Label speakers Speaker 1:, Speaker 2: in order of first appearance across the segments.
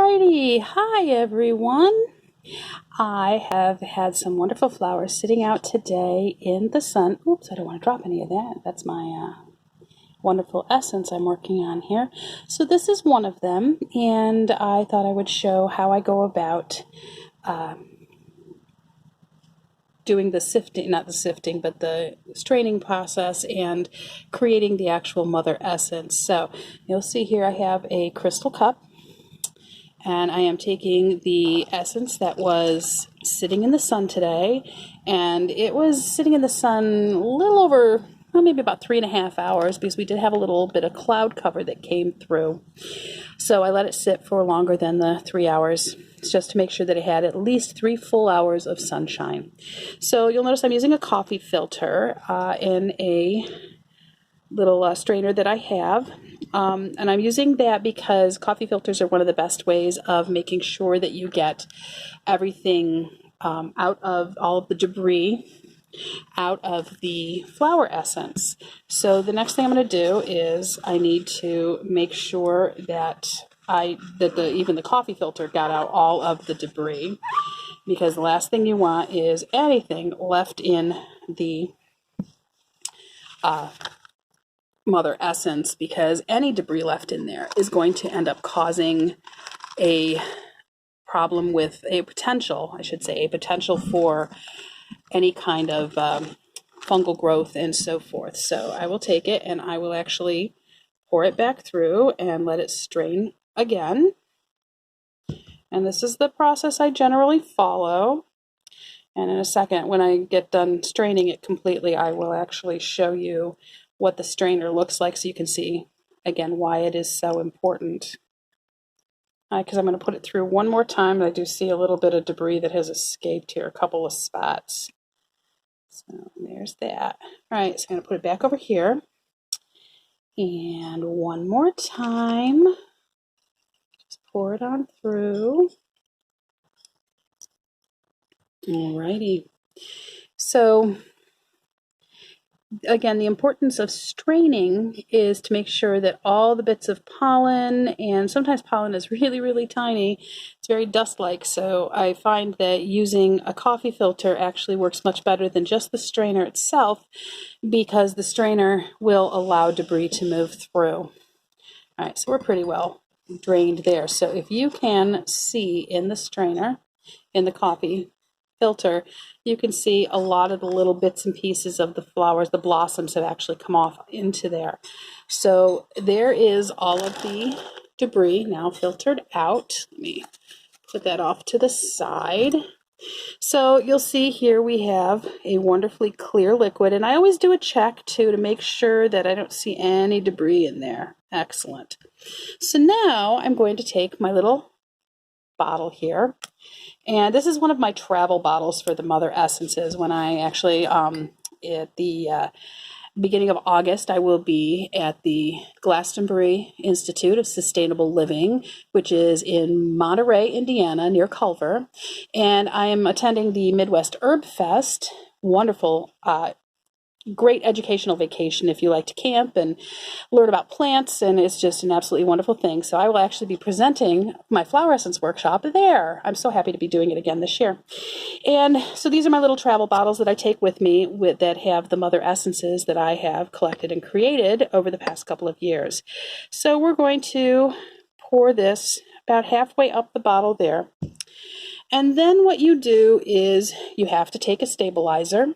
Speaker 1: Alrighty, hi everyone. I have had some wonderful flowers sitting out today in the sun. Oops, I don't want to drop any of that. That's my wonderful essence I'm working on here. So this is one of them, and I thought I would show how I go about doing the sifting, not the sifting, but the straining process and creating the actual mother essence. So you'll see here I have a crystal cup. And I am taking the essence that was sitting in the sun today, and it was sitting in the sun a little over, well, maybe about 3.5 hours, because we did have a little bit of cloud cover that came through. So I let it sit for longer than the 3 hours, just to make sure that it had at least 3 full hours of sunshine. So you'll notice I'm using a coffee filter in a little strainer that I have. And I'm using that because coffee filters are one of the best ways of making sure that you get everything out of all of the debris out of the flower essence. So the next thing I'm going to do is I need to make sure that even the coffee filter got out all of the debris, because the last thing you want is anything left in the mother essence, because any debris left in there is going to end up causing a problem with a potential for any kind of fungal growth and so forth. So I will take it and I will actually pour it back through and let it strain again. And this is the process I generally follow. And in a second, when I get done straining it completely, I will actually show you what the strainer looks like, so you can see again why it is so important. Because I'm going to put it through one more time. I do see a little bit of debris that has escaped here, a couple of spots. So there's that. All right, so I'm going to put it back over here. And one more time. Just pour it on through. Alrighty. So again, the importance of straining is to make sure that all the bits of pollen, and sometimes pollen is really, really tiny, it's very dust-like, so I find that using a coffee filter actually works much better than just the strainer itself, because the strainer will allow debris to move through. All right, so we're pretty well drained there. So if you can see in the strainer, in the coffee filter, you can see a lot of the little bits and pieces of the flowers, the blossoms have actually come off into there. So there is all of the debris now filtered out. Let me put that off to the side. So you'll see here we have a wonderfully clear liquid, and I always do a check too to make sure that I don't see any debris in there. Excellent. So now I'm going to take my little bottle here, and this is one of my travel bottles for the mother essences. When I actually at the beginning of August, I will be at the Glastonbury Institute of Sustainable Living, which is in Monterey, Indiana, near Culver, and I am attending the Midwest Herb Fest. Wonderful, great educational vacation if you like to camp and learn about plants, and it's just an absolutely wonderful thing. So I will actually be presenting my flower essence workshop there. I'm so happy to be doing it again this year. And so these are my little travel bottles that I take with me that have the mother essences that I have collected and created over the past couple of years. So we're going to pour this about halfway up the bottle there. And then what you do is you have to take a stabilizer.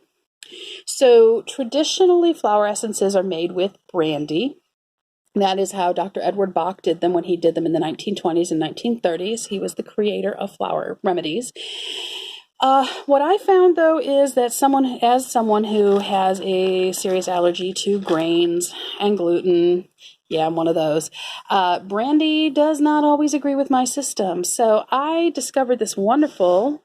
Speaker 1: So traditionally, flower essences are made with brandy. That is how Dr. Edward Bach did them when he did them in the 1920s and 1930s. He was the creator of flower remedies. What I found, though, is that someone who has a serious allergy to grains and gluten, yeah, I'm one of those, brandy does not always agree with my system. So I discovered this wonderful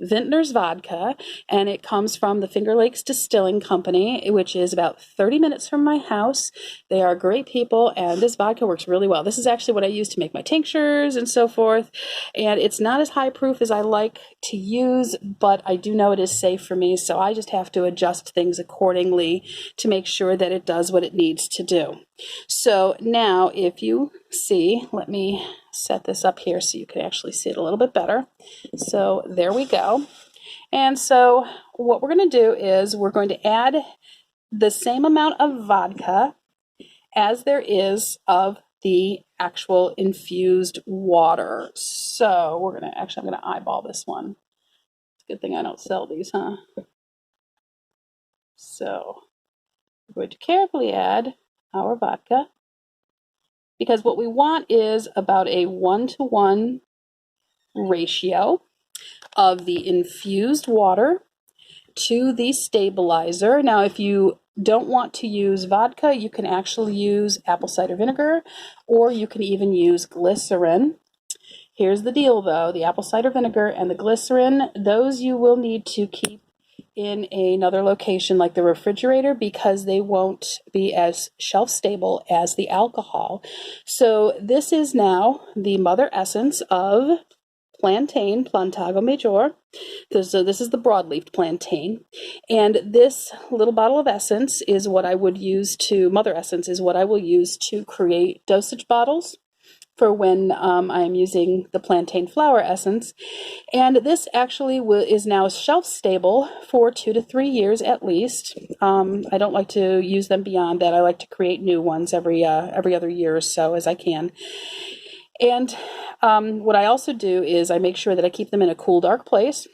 Speaker 1: Vintner's vodka, and it comes from the Finger Lakes Distilling Company, which is about 30 minutes from my house. They are great people, and this vodka works really well. This is actually what I use to make my tinctures and so forth, and it's not as high proof as I like to use, but I do know it is safe for me, so I just have to adjust things accordingly to make sure that it does what it needs to do. So now, if you see, let me set this up here so you can actually see it a little bit better. So there we go. And so what we're going to do is we're going to add the same amount of vodka as there is of the actual infused water. So we're going to, actually, I'm going to eyeball this one. It's a good thing I don't sell these, huh? So we're going to carefully add our vodka, because what we want is about a 1-to-1 ratio of the infused water to the stabilizer. Now, if you don't want to use vodka, you can actually use apple cider vinegar, or you can even use glycerin. Here's the deal though, the apple cider vinegar and the glycerin, those you will need to keep in another location like the refrigerator, because they won't be as shelf stable as the alcohol. So this is now the mother essence of plantain, Plantago Major. So this is the broadleaf plantain. And this little bottle of essence is what I would use to, mother essence is what I will use to create dosage bottles for when I'm using the plantain flower essence. And this actually is now shelf stable for 2 to 3 years at least. I don't like to use them beyond that. I like to create new ones every other year or so as I can. And what I also do is I make sure that I keep them in a cool, dark place.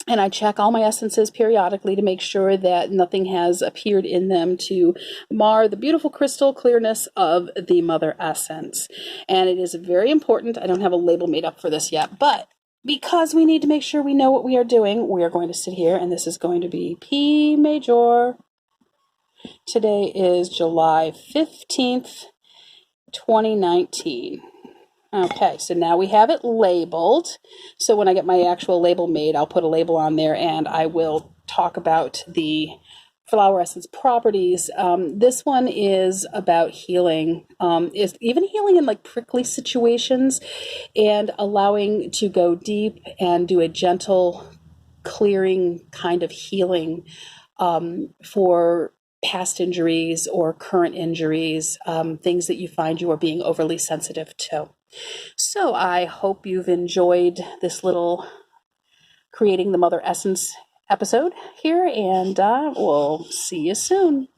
Speaker 1: And I check all my essences periodically to make sure that nothing has appeared in them to mar the beautiful crystal clearness of the mother essence. And it is very important. I don't have a label made up for this yet, but because we need to make sure we know what we are doing, we are going to sit here, and this is going to be P major. Today is July 15th, 2019. Okay, so now we have it labeled. So when I get my actual label made, I'll put a label on there and I will talk about the flower essence properties. This one is about healing, is even healing in like prickly situations, and allowing to go deep and do a gentle clearing kind of healing for past injuries or current injuries, things that you find you are being overly sensitive to. So I hope you've enjoyed this little creating the mother essence episode here, and we'll see you soon.